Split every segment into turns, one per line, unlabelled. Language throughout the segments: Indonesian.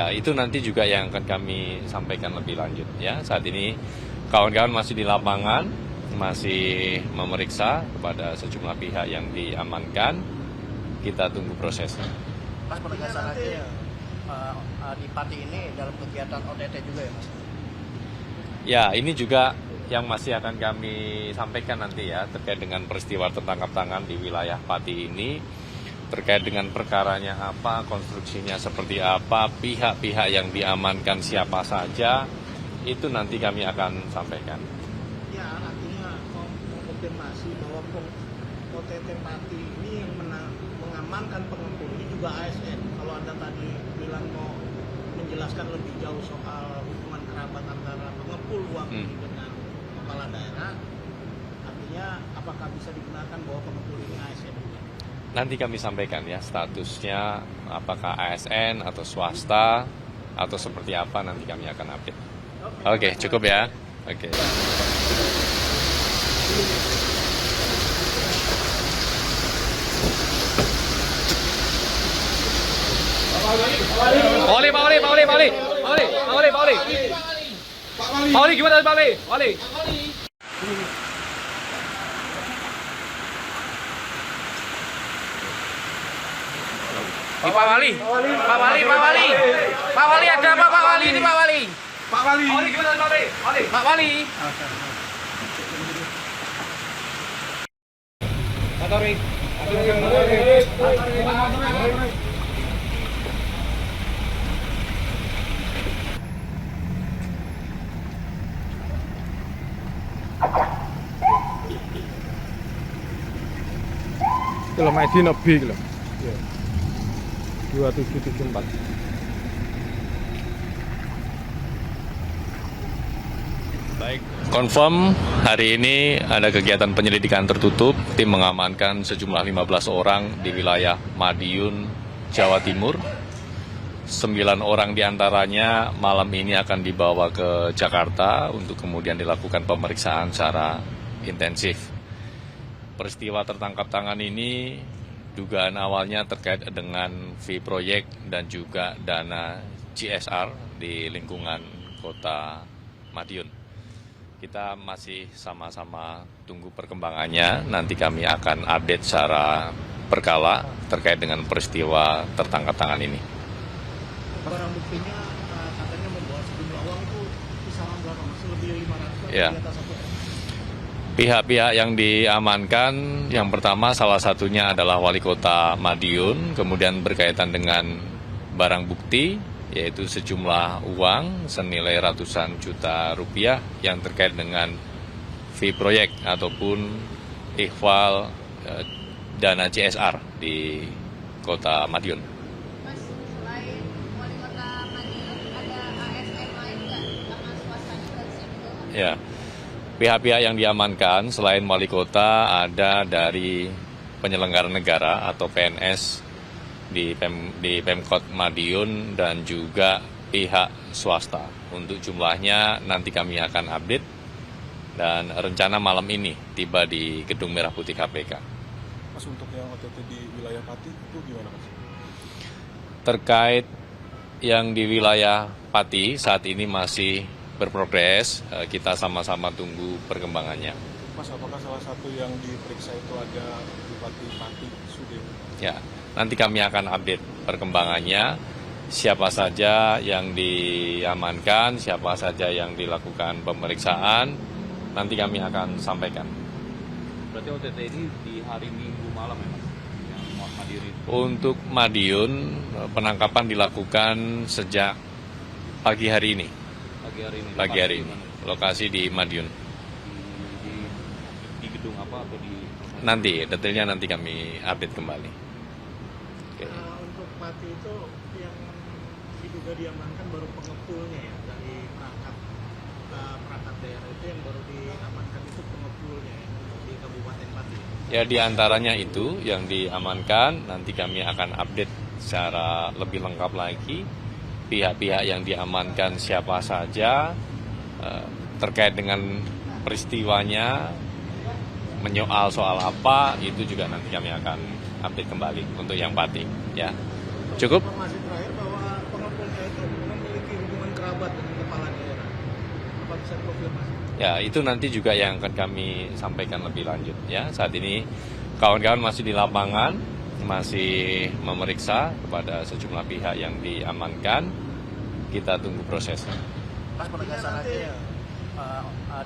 Ya, itu nanti juga yang akan kami sampaikan lebih lanjut ya. Saat ini kawan-kawan masih di lapangan, masih memeriksa kepada sejumlah pihak yang diamankan. Kita tunggu prosesnya.
Mas, penegasan nanti di Pati ini dalam kegiatan OTT juga ya Mas?
Ya, ini juga yang masih akan kami sampaikan nanti ya, terkait dengan peristiwa tertangkap tangan di wilayah Pati ini, terkait dengan perkaranya apa, konstruksinya seperti apa, pihak-pihak yang diamankan siapa saja, itu nanti kami akan sampaikan.
Ya, artinya mengkonfirmasi bahwa OTT Pati ini yang mengamankan pengepul ini juga ASN. Kalau Anda tadi bilang mau menjelaskan lebih jauh soal hubungan kerabat antara pengepul uang ini dengan kepala daerah, artinya apakah bisa digunakan bahwa pengepul ini ASN?
Nanti kami sampaikan ya statusnya, apakah ASN atau swasta atau seperti apa, nanti kami akan update. Oke, cukup ya. Oke. Pak Wali gimana Pak Wali?
Pak Wali ada apa Pak Wali ini Pak Wali?
Pak Wali
Gimana Pak Wali? Pak Wali.
Kalau main di Nabi loh. 2774.
Baik, confirm hari ini ada kegiatan penyelidikan tertutup. Tim mengamankan sejumlah 15 orang di wilayah Madiun, Jawa Timur. 9 orang diantaranya malam ini akan dibawa ke Jakarta untuk kemudian dilakukan pemeriksaan secara intensif. Peristiwa tertangkap tangan ini dugaan awalnya terkait dengan fee proyek dan juga dana CSR di lingkungan kota Madiun. Kita masih sama-sama tunggu perkembangannya, nanti kami akan update secara berkala terkait dengan peristiwa tertangkap tangan ini.
barang buktinya katanya membawa sejumlah uang itu kisaran berapa Mas? Lebih 500
Ya.
di atas satu.
Pihak-pihak yang diamankan, yang pertama salah satunya adalah Wali Kota Madiun, kemudian berkaitan dengan barang bukti, yaitu sejumlah uang senilai ratusan juta rupiah yang terkait dengan fee proyek ataupun ikhwal dana CSR di Kota Madiun.
Mas, selain wali kota Madiun, ada ASN lain nggak? Sama swasta juga di situ?
Ya. Pihak-pihak yang diamankan selain wali kota ada dari penyelenggara negara atau PNS di Pemkot Madiun dan juga pihak swasta. Untuk jumlahnya nanti kami akan update dan rencana malam ini tiba di Gedung Merah Putih KPK.
Mas, untuk yang OTT di wilayah Pati itu gimana Mas?
Terkait yang di wilayah Pati saat ini masih berprogres, kita sama-sama tunggu perkembangannya.
Mas, apakah salah satu yang diperiksa itu ada Bupati Pati Sudin?
Ya, nanti kami akan update perkembangannya, siapa saja yang diamankan, siapa saja yang dilakukan pemeriksaan, nanti kami akan sampaikan.
Berarti OTT ini di hari Minggu malam ya Mas? Yang Madiri.
Untuk Madiun, penangkapan dilakukan sejak pagi hari ini. Pagi hari ini. Lokasi di Madiun.
Di gedung apa atau di?
Nanti, detailnya nanti kami update kembali. Oke.
Untuk Pati itu yang diduga diamankan baru pengepulnya ya, dari perangkat daerah itu yang baru diamankan itu pengepulnya ya, di Kabupaten Pati.
Ya, di antaranya itu yang diamankan, nanti kami akan update secara lebih lengkap lagi. Pihak-pihak yang diamankan siapa saja, terkait dengan peristiwanya, menyoal soal apa, itu juga nanti kami akan update kembali untuk yang Pati. Ya, cukup?
Informasi terakhir bahwa pengepulnya itu terlibat dengan kepala daerah. Apa bisa dikonfirmasi?
Ya, itu nanti juga yang akan kami sampaikan lebih lanjut. Ya, saat ini kawan-kawan masih di lapangan, masih memeriksa kepada sejumlah pihak yang diamankan. Kita tunggu prosesnya.
Mas, penegasan aja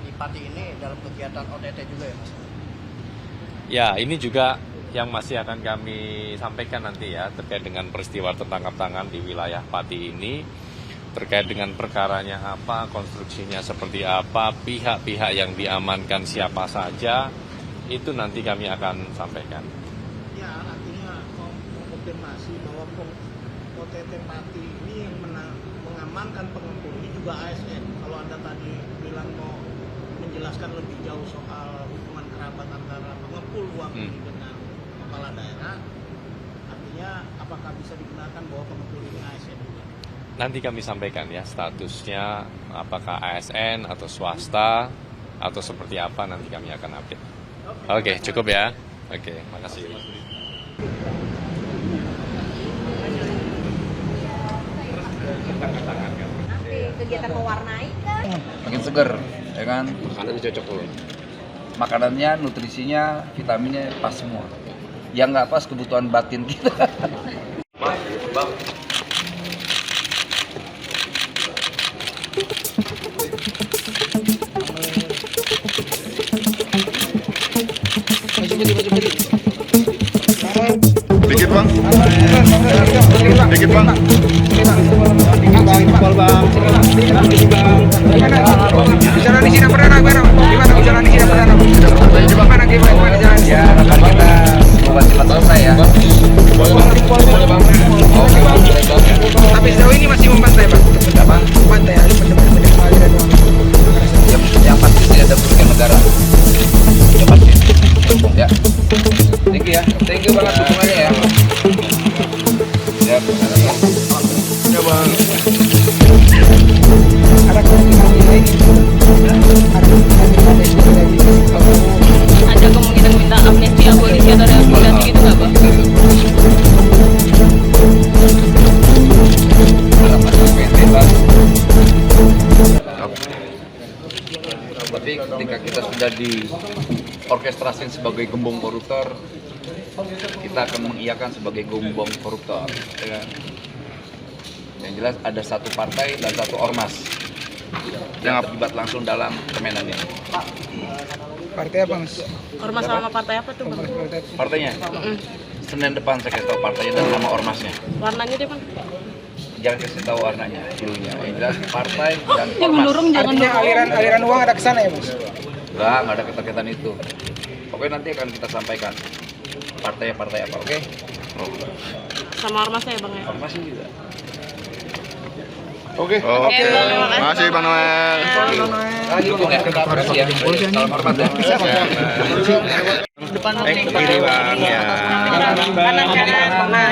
di Pati ini dalam kegiatan OTT juga ya, Mas?
Ya, ini juga yang masih akan kami sampaikan nanti ya, terkait dengan peristiwa tertangkap tangan di wilayah Pati ini, terkait dengan perkaranya apa, konstruksinya seperti apa, pihak-pihak yang diamankan siapa saja, itu nanti kami akan sampaikan.
Ya, artinya mengkonfirmasi bahwa OTT Pati ini yang mengamankan pengepul ini juga ASN. Kalau Anda tadi bilang mau menjelaskan lebih jauh soal hubungan kerabat antara pengepul uang ini dengan kepala daerah, artinya apakah bisa digunakan bahwa pengepul ini ASN juga?
Nanti kami sampaikan ya statusnya, apakah ASN atau swasta atau seperti apa, nanti kami akan update. Oke, cukup ya. Oke, makasih.
Kegiatan mewarnai kan?
Makin seger, ya kan? Makanan cocok loh. Makanannya, nutrisinya, vitaminnya pas semua. Yang nggak pas kebutuhan batin kita.
Dikit bang. Dikit bang.
Bicara di sini perdana, gimana bicara di sini perdana? Gimana jalan?
Ya, rekan kita bukan cepat selesai ya.
Tapi sejauh ini masih membantai, Pak.
Apa?
Membantai ya, pendepan aliran uang.
Yang pasti tidak ada kerugian negara. Yang pasti. Ya. Thank you banget dukungannya ya. Ya.
Ya bang.
Ada kemungkinan lain?
Ada kemungkinan minta amnesti, abolisi atau rehabilitasi gitu nggak, Pak?
Tapi ketika kita sudah diorkestrasi sebagai gembong koruptor, kita akan mengiyakan sebagai gembong koruptor, ya kan? Yang jelas ada satu partai dan satu ormas yang terlibat langsung dalam permainan ini.
Partai apa, Mas?
Ormas sama partai apa tuh, Bang?
Partainya? Senin depan saya kasih tahu partainya dan nama ormasnya.
Warnanya deh, Bang.
Jangan kasih tahu warnanya dulunya. Yang jelas partai dan
Ya
ormas.
mendorong jangan
Artinya aliran uang ada ke sana ya, Mas?
Nggak ada keterkaitan itu. Oke, nanti akan kita sampaikan partai-partai apa, oke?
sama ormasnya ya, Bang ya?
Ormasnya juga.
Oke.
Oke, terima kasih.
Makasih Bang Noel.
Dukung ya, kita apresiasi ya. Salam hormat ya.
Depan kiri, Bang. Ya. Kanan kanan. Nah.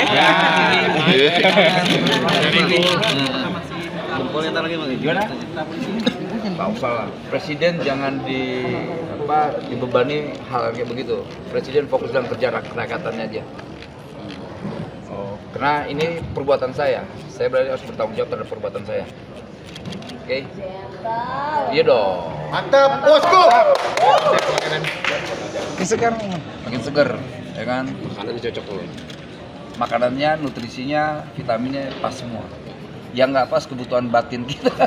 Gimana? Nggak usah lah. Presiden jangan dibebani hal kayak begitu. Presiden fokus dalam kerja rakyatnya aja. Karena ini perbuatan saya berarti harus bertanggung jawab terhadap perbuatan saya. Oke? Iya dong.
Mantap, bosku.
Makin seger, ya kan? Makanannya cocok loh. Makanannya, nutrisinya, vitaminnya pas semua. Yang nggak pas kebutuhan batin kita.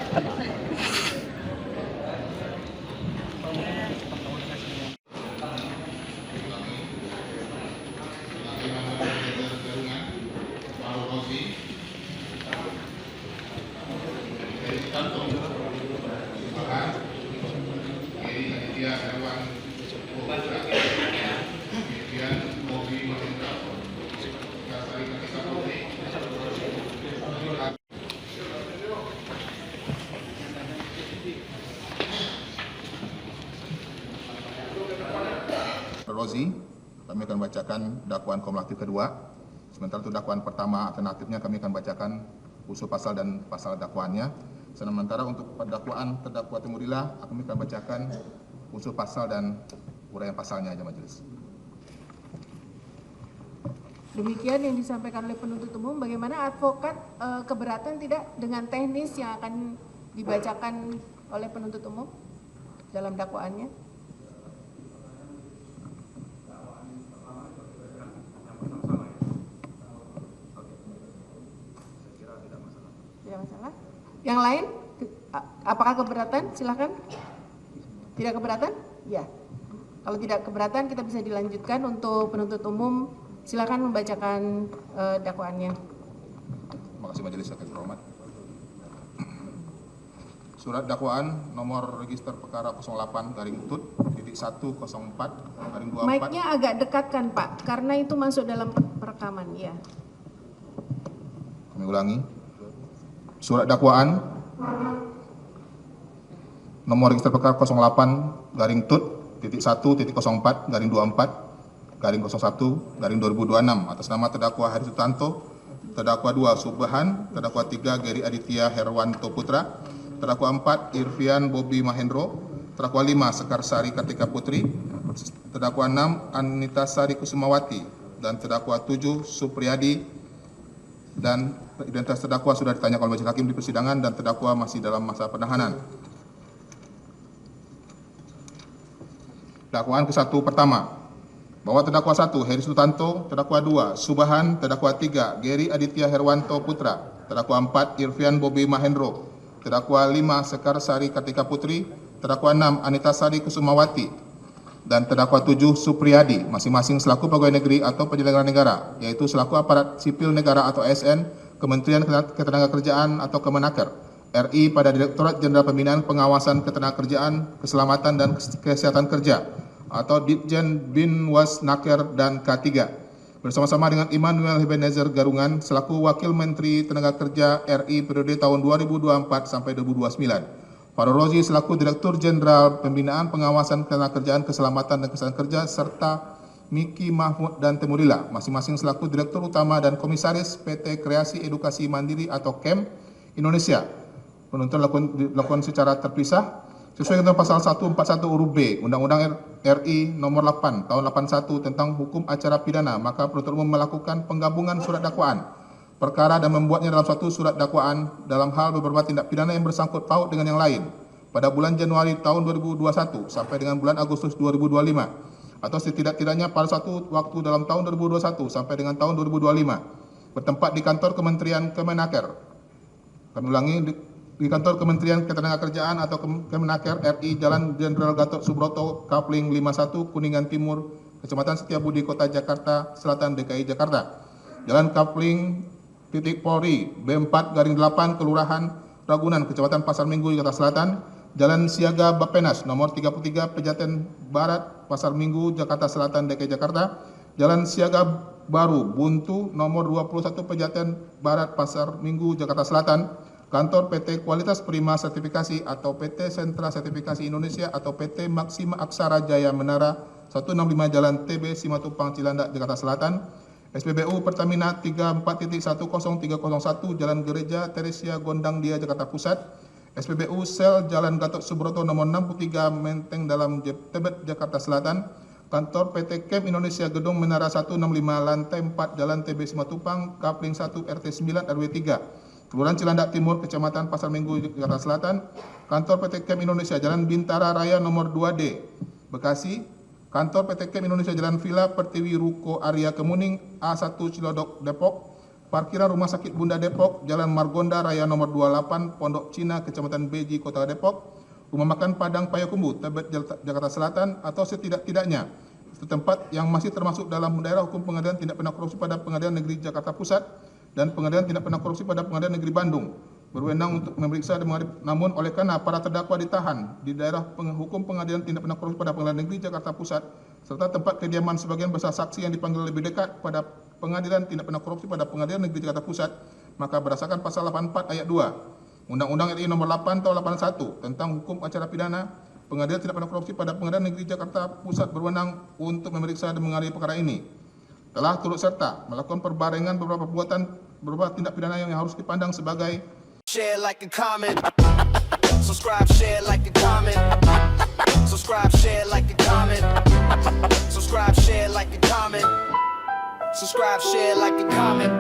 Rozi, kami akan bacakan dakwaan kumulatif kedua. Sementara untuk dakwaan pertama alternatifnya kami akan bacakan usul pasal dan pasal dakwaannya. Sementara untuk dakwaan terdakwa Timurilah kami akan bacakan usul pasal dan uraian pasalnya aja majelis.
Demikian yang disampaikan oleh penuntut umum. Bagaimana advokat keberatan tidak dengan teknis yang akan dibacakan oleh penuntut umum dalam dakwaannya? Tidak masalah. Yang lain, apakah keberatan? Silakan. Tidak keberatan? Ya. Kalau tidak keberatan, kita bisa dilanjutkan untuk penuntut umum. Silakan membacakan dakwaannya.
Terima kasih majelis hakim terhormat. Surat dakwaan nomor register perkara 08/TUT.104/24.
Mic-nya agak dekatkan, Pak, karena itu masuk dalam perekaman, ya.
Kami ulangi. Surat dakwaan nomor register perkara 08/TUT.1.04/24/01/2026 atas nama terdakwa Heri Sutanto, terdakwa 2 Subhan, terdakwa 3 Geri Aditya Herwanto Putra, terdakwa 4 Irfian Bobi Mahendro, terdakwa 5 Sekar Sari Kartika Putri, terdakwa 6 Anita Sari Kusumawati, dan terdakwa 7 Supriyadi, dan identitas terdakwa sudah ditanyakan oleh majelis hakim di persidangan dan terdakwa masih dalam masa penahanan. Dakwaan ke-1 pertama, bahwa terdakwa 1 Heri Sutanto, terdakwa 2 Subhan, terdakwa 3 Geri Aditya Herwanto Putra, terdakwa 4 Irfian Bobi Mahendro, terdakwa 5 Sekar Sari Kartika Putri, terdakwa 6 Anita Sari Kusumawati, dan terdakwa 7 Supriyadi, masing-masing selaku pegawai negeri atau penyelenggara negara, yaitu selaku aparat sipil negara atau ASN, Kementerian Ketenagakerjaan atau Kemenaker, RI pada Direktorat Jenderal Pembinaan Pengawasan Ketenagakerjaan, Keselamatan dan Kesehatan Kerja, atau Ditjen Binwas Naker dan K3, bersama-sama dengan Immanuel Ebenezer Garungan selaku Wakil Menteri Tenaga Kerja RI periode tahun 2024 sampai 2029. Farouk Rozi selaku Direktur Jenderal Pembinaan Pengawasan Ketenagakerjaan, Keselamatan dan Kesehatan Kerja, serta Miki Mahmud dan Temurila, masing-masing selaku Direktur Utama dan Komisaris PT Kreasi Edukasi Mandiri atau KEM Indonesia. Penuntut dilakukan secara terpisah sesuai dengan pasal 141 huruf B Undang-Undang RI nomor 8 tahun 81 tentang hukum acara pidana, maka penuntut umum melakukan penggabungan surat dakwaan perkara dan membuatnya dalam suatu surat dakwaan dalam hal beberapa tindak pidana yang bersangkut paut dengan yang lain pada bulan Januari tahun 2021 sampai dengan bulan Agustus 2025, atau setidak-tidaknya pada suatu waktu dalam tahun 2021 sampai dengan tahun 2025, bertempat di kantor Kementerian Kemenaker. Kami ulangi, di kantor Kementerian Ketenagakerjaan atau Kemenaker RI, Jalan Jenderal Gatot Subroto, Kapling 51, Kuningan Timur, Kecamatan Setiabudi, Kota Jakarta Selatan, DKI Jakarta. Jalan Kapling titik Polri, B4/8, Kelurahan Ragunan, Kecamatan Pasar Minggu, Jakarta Selatan. Jalan Siaga Bapenas, nomor 33, Pejaten Barat, Pasar Minggu, Jakarta Selatan, DKI Jakarta. Jalan Siaga Baru, Buntu, nomor 21, Pejaten Barat, Pasar Minggu, Jakarta Selatan. Kantor PT Kualitas Prima Sertifikasi atau PT Sentra Sertifikasi Indonesia atau PT Maksima Aksara Jaya Menara, 165 Jalan TB Simatupang, Cilandak, Jakarta Selatan. SPBU Pertamina 34.10301, Jalan Gereja Teresia Gondang Dia, Jakarta Pusat. SPBU Sel Jalan Gatot Subroto nomor 63 Menteng Dalam Tebet, Jakarta Selatan. Kantor PT KEM Indonesia Gedung Menara 165 lantai 4 Jalan TB Simatupang, Kapling 1 RT 9 RW 3, Kelurahan Cilandak Timur, Kecamatan Pasar Minggu, Jakarta Selatan. Kantor PT KEM Indonesia Jalan Bintara Raya nomor 2D, Bekasi. Kantor PT KEM Indonesia Jalan Villa Pertiwi Ruko Arya Kemuning A1 Cilodok, Depok. Parkiran Rumah Sakit Bunda Depok, Jalan Margonda Raya nomor 28, Pondok Cina, Kecamatan Beji, Kota Depok. Rumah Makan Padang Payakumbu, Tebet, Jakarta Selatan, atau setidak-tidaknya tempat yang masih termasuk dalam daerah hukum Pengadilan Tindak Pidana Korupsi pada Pengadilan Negeri Jakarta Pusat dan Pengadilan Tindak Pidana Korupsi pada Pengadilan Negeri Bandung, berwenang untuk memeriksa dan mengadili. Namun oleh karena para terdakwa ditahan di daerah hukum Pengadilan Tindak Pidana Korupsi pada Pengadilan Negeri Jakarta Pusat, serta tempat kediaman sebagian besar saksi yang dipanggil lebih dekat pada Pengadilan Tindak Pidana Korupsi pada Pengadilan Negeri Jakarta Pusat, maka berdasarkan pasal 84 ayat 2 Undang-Undang RI nomor 8 tahun 81 tentang hukum acara pidana, Pengadilan Tindak Pidana Korupsi pada Pengadilan Negeri Jakarta Pusat berwenang untuk memeriksa dan mengadili perkara ini. Telah turut serta melakukan perbarengan beberapa tindak pidana yang harus dipandang sebagai
share, like, and comment. Subscribe, share, like, and comment. Subscribe, share, like, and comment. Subscribe, share, like, and comment. Subscribe, share, like, and comment.